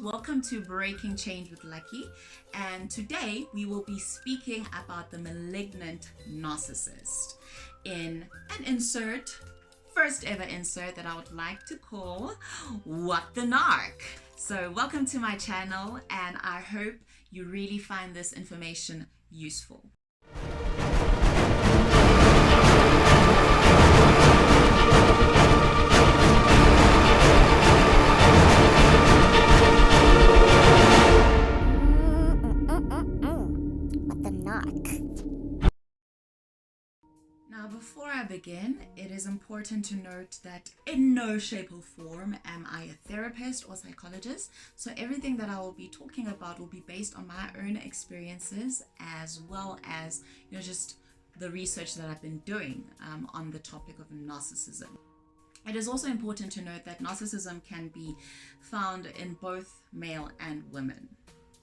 welcome to Breaking Change with Lucky, and today we will be speaking about the malignant narcissist in an first ever insert that I would like to call What the Narc. So welcome to my channel, and I hope you really find this information useful. Now, before I begin, it is important to note that in no shape or form am I a therapist or psychologist. So everything that I will be talking about will be based on my own experiences, as well as, just the research that I've been doing on the topic of narcissism. It is also important to note that narcissism can be found in both male and women,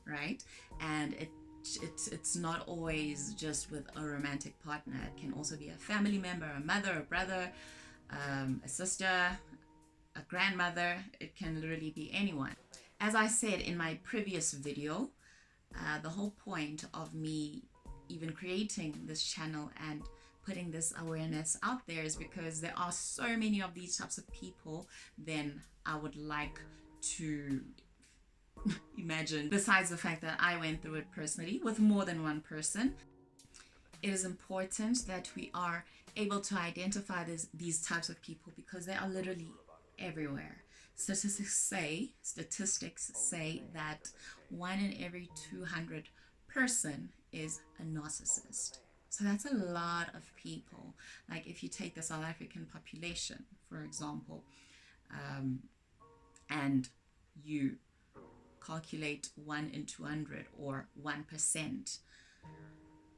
right? And it's not always just with a romantic partner. It can also be a family member, a mother, a brother, a sister, a grandmother. It can literally be anyone. As I said in my previous video, the whole point of me even creating this channel and putting this awareness out there is because there are so many of these types of people, then I would like to imagine, besides the fact that I went through it personally with more than one person. It is important that we are able to identify these types of people because they are literally everywhere. Statistics say that 1 in every 200 person is a narcissist. So that's a lot of people. Like if you take the South African population, for example, and you calculate 1 in 200 or 1%.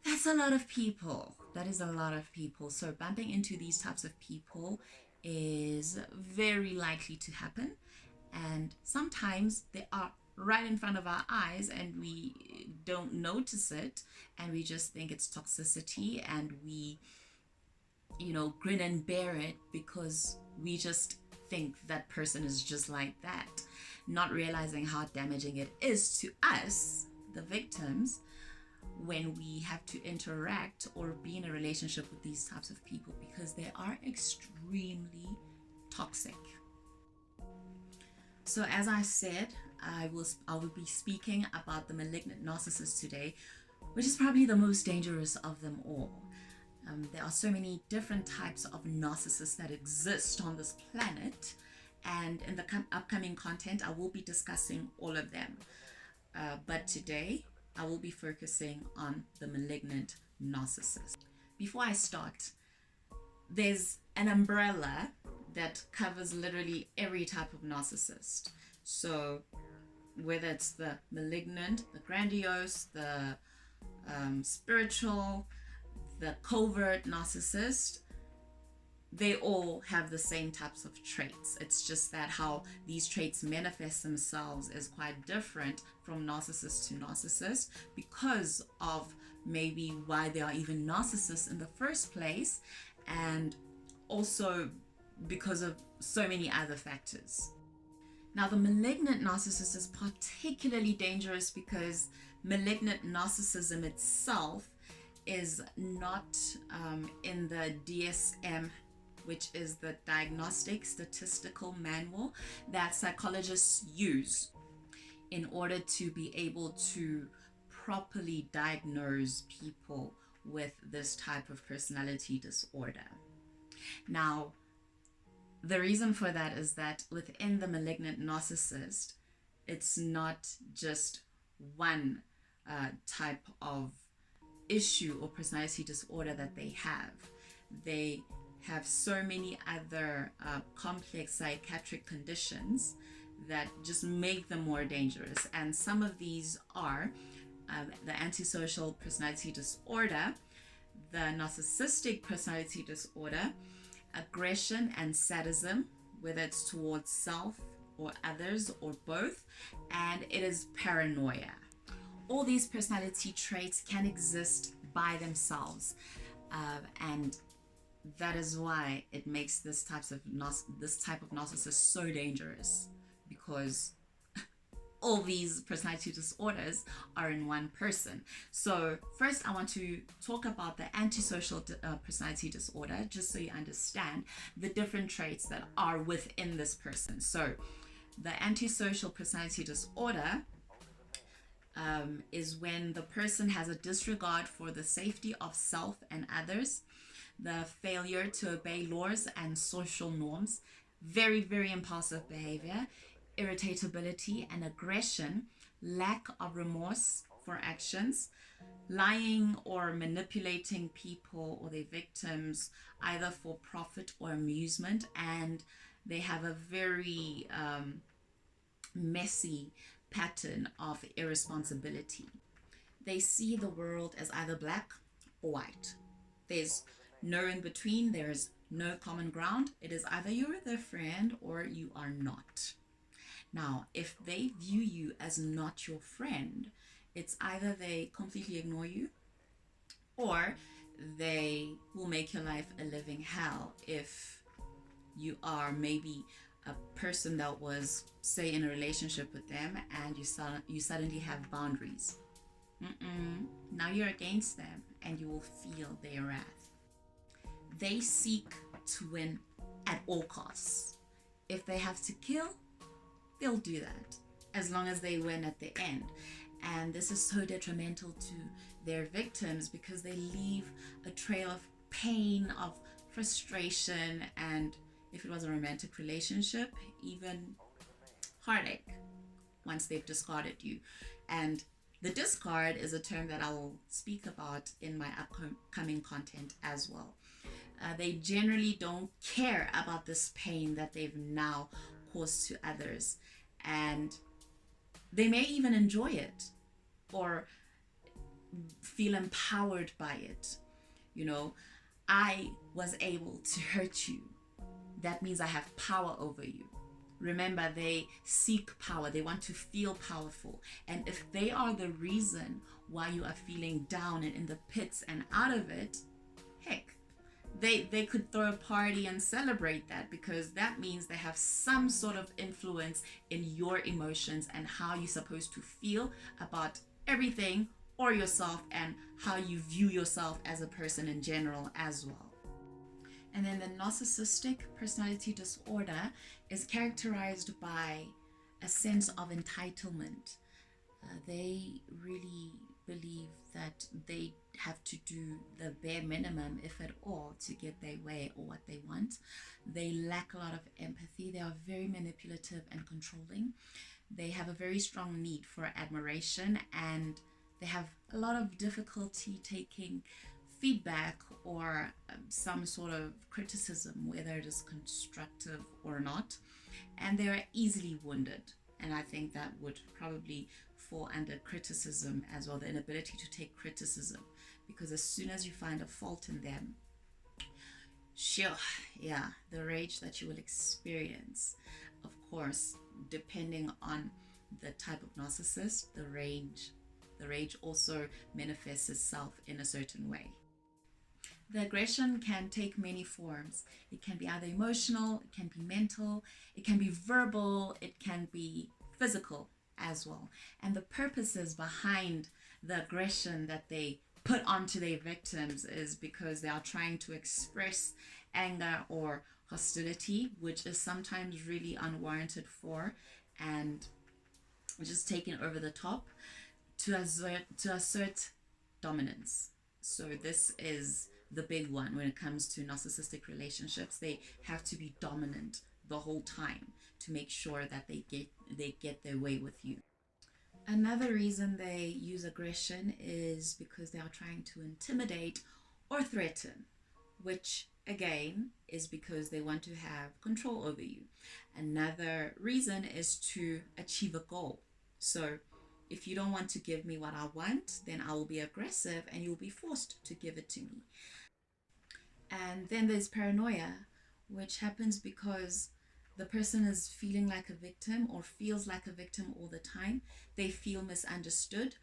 That's a lot of people. That is a lot of people. So bumping into these types of people is very likely to happen. And sometimes they are right in front of our eyes and we don't notice it. And we just think it's toxicity and we, grin and bear it because we just think that person is just like that, not realizing how damaging it is to us, the victims, when we have to interact or be in a relationship with these types of people because they are extremely toxic. So as I said, I will be speaking about the malignant narcissist today, which is probably the most dangerous of them all. There are so many different types of narcissists that exist on this planet, and in the upcoming content I will be discussing all of them, but today I will be focusing on the malignant narcissist. Before I start, there's an umbrella that covers literally every type of narcissist. So whether it's the malignant, the grandiose, the spiritual, the covert narcissist, they all have the same types of traits. It's just that how these traits manifest themselves is quite different from narcissist to narcissist because of maybe why they are even narcissists in the first place, and also because of so many other factors. Now, the malignant narcissist is particularly dangerous because malignant narcissism itself is not in the DSM, which is the Diagnostic Statistical Manual that psychologists use in order to be able to properly diagnose people with this type of personality disorder. Now, the reason for that is that within the malignant narcissist, it's not just one type of issue or personality disorder that they have. They have so many other complex psychiatric conditions that just make them more dangerous. And some of these are the antisocial personality disorder, the narcissistic personality disorder, aggression and sadism, whether it's towards self or others or both, and it is paranoia. All these personality traits can exist by themselves, and that is why it makes this type of narcissist so dangerous, because all these personality disorders are in one person. So first I want to talk about the antisocial personality disorder, just so you understand the different traits that are within this person. So the antisocial personality disorder is when the person has a disregard for the safety of self and others, the failure to obey laws and social norms, very, very impulsive behavior, irritability and aggression, lack of remorse for actions, lying or manipulating people or their victims either for profit or amusement, and they have a very messy pattern of irresponsibility. They see the world as either black or white. There's no in between, there's no common ground. It is either you're their friend or you are not. Now, if they view you as not your friend, it's either they completely ignore you or they will make your life a living hell if you are maybe a person that was, say, in a relationship with them and you suddenly have boundaries. Now you're against them and you will feel their wrath. They seek to win at all costs. If they have to kill, they'll do that as long as they win at the end. And this is so detrimental to their victims because they leave a trail of pain, of frustration, and if it was a romantic relationship, even heartache once they've discarded you. And the discard is a term that I will speak about in my upcoming content as well. They generally don't care about this pain that they've now caused to others, and they may even enjoy it or feel empowered by it. You know, I was able to hurt you. That means I have power over you. Remember, they seek power. They want to feel powerful. And if they are the reason why you are feeling down and in the pits and out of it, heck, they could throw a party and celebrate that, because that means they have some sort of influence in your emotions and how you're supposed to feel about everything or yourself and how you view yourself as a person in general as well. And then the narcissistic personality disorder is characterized by a sense of entitlement. They really believe that they have to do the bare minimum, if at all, to get their way or what they want. They lack a lot of empathy. They are very manipulative and controlling. They have a very strong need for admiration, and they have a lot of difficulty taking feedback or some sort of criticism, whether it is constructive or not. And they are easily wounded. And I think that would probably fall under criticism as well, the inability to take criticism. Because as soon as you find a fault in them, sure, yeah, the rage that you will experience, of course, depending on the type of narcissist, the rage also manifests itself in a certain way. The aggression can take many forms. It can be either emotional, it can be mental, it can be verbal, it can be physical as well. And the purposes behind the aggression that they put onto their victims is because they are trying to express anger or hostility, which is sometimes really unwarranted for and just taken over the top to assert dominance. So this is the big one when it comes to narcissistic relationships. They have to be dominant the whole time to make sure that they get their way with you. Another reason they use aggression is because they are trying to intimidate or threaten, which again is because they want to have control over you. Another reason is to achieve a goal. So if you don't want to give me what I want, then I will be aggressive and you'll be forced to give it to me. And then there's paranoia, which happens because the person is feeling like a victim or feels like a victim all the time. They feel misunderstood.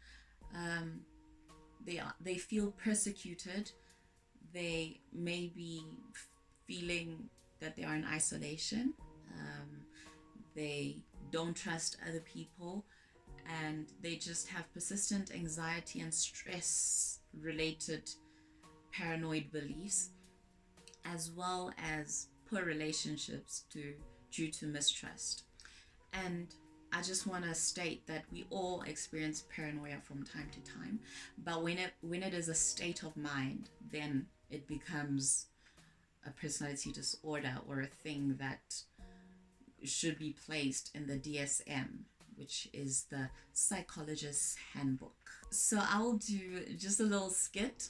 They feel persecuted. They may be feeling that they are in isolation. They don't trust other people. and they just have persistent anxiety and stress related paranoid beliefs, as well as poor relationships due to mistrust. And I just want to state that we all experience paranoia from time to time, but when it is a state of mind, then it becomes a personality disorder or a thing that should be placed in the DSM, which is the psychologist's handbook. So I'll do just a little skit,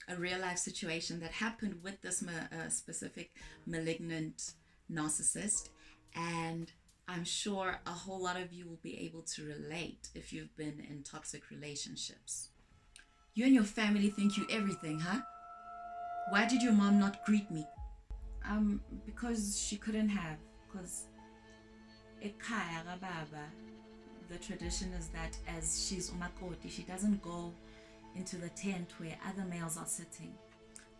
a real life situation that happened with this specific malignant narcissist, and I'm sure a whole lot of you will be able to relate if you've been in toxic relationships. You and your family think you everything, huh? Why did your mom not greet me? Because she couldn't have, because ekhaya kababa, the tradition is that as she's umakoti, she doesn't go into the tent where other males are sitting.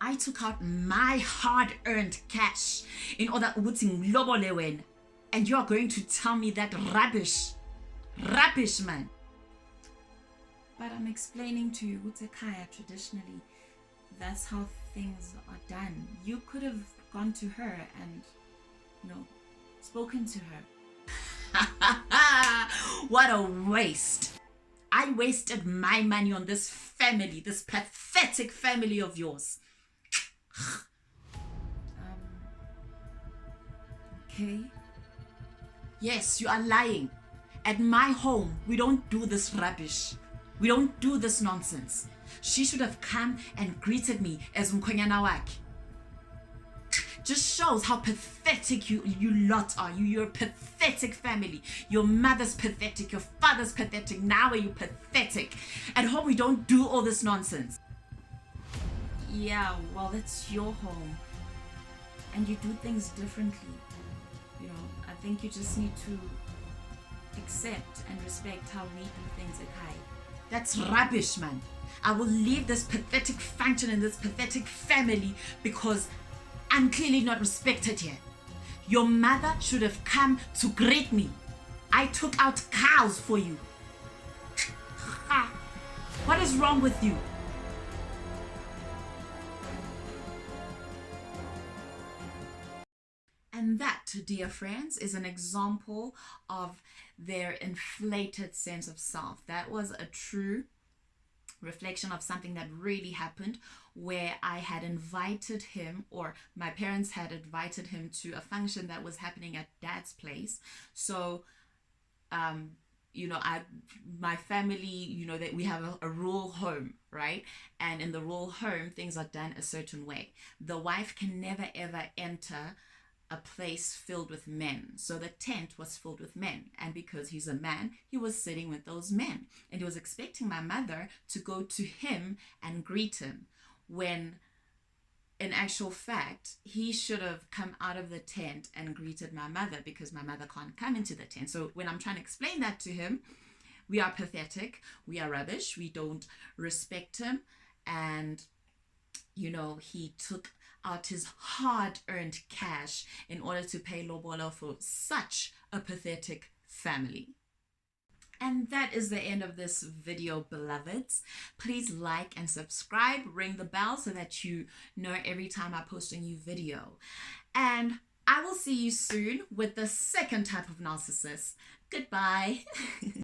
I took out my hard-earned cash in order ukuthi ngilobole wena, and you are going to tell me that rubbish, man. But I'm explaining to you, Utekaya, traditionally, that's how things are done. You could have gone to her and, spoken to her. What a waste. I wasted my money on this family, this pathetic family of yours. Okay. Yes, you are lying. At my home, we don't do this rubbish. We don't do this nonsense. She should have come and greeted me as mkhonyana wakhe. Just shows how pathetic you lot are. You're a pathetic family. Your mother's pathetic. Your father's pathetic. Now are you pathetic? At home, we don't do all this nonsense. Yeah, well, that's your home. And you do things differently. I think you just need to accept and respect how we do things at Kai. That's rubbish, man. I will leave this pathetic function in this pathetic family because I'm clearly not respected here. Your mother should have come to greet me. I took out cows for you. What is wrong with you? And that, dear friends, is an example of their inflated sense of self. That was a true reflection of something that really happened, where I had invited him, or my parents had invited him to a function that was happening at Dad's place. So, my family, that we have a rural home, right? And in the rural home, things are done a certain way. The wife can never ever enter a place filled with men. So the tent was filled with men. And because he's a man, he was sitting with those men. And he was expecting my mother to go to him and greet him, when in actual fact, he should have come out of the tent and greeted my mother, because my mother can't come into the tent. So when I'm trying to explain that to him, we are pathetic, we are rubbish, we don't respect him. And, he took out his hard-earned cash in order to pay lobola for such a pathetic family. And that is the end of this video, beloveds. Please like and subscribe, ring the bell so that you know every time I post a new video. And I will see you soon with the second type of narcissist. Goodbye.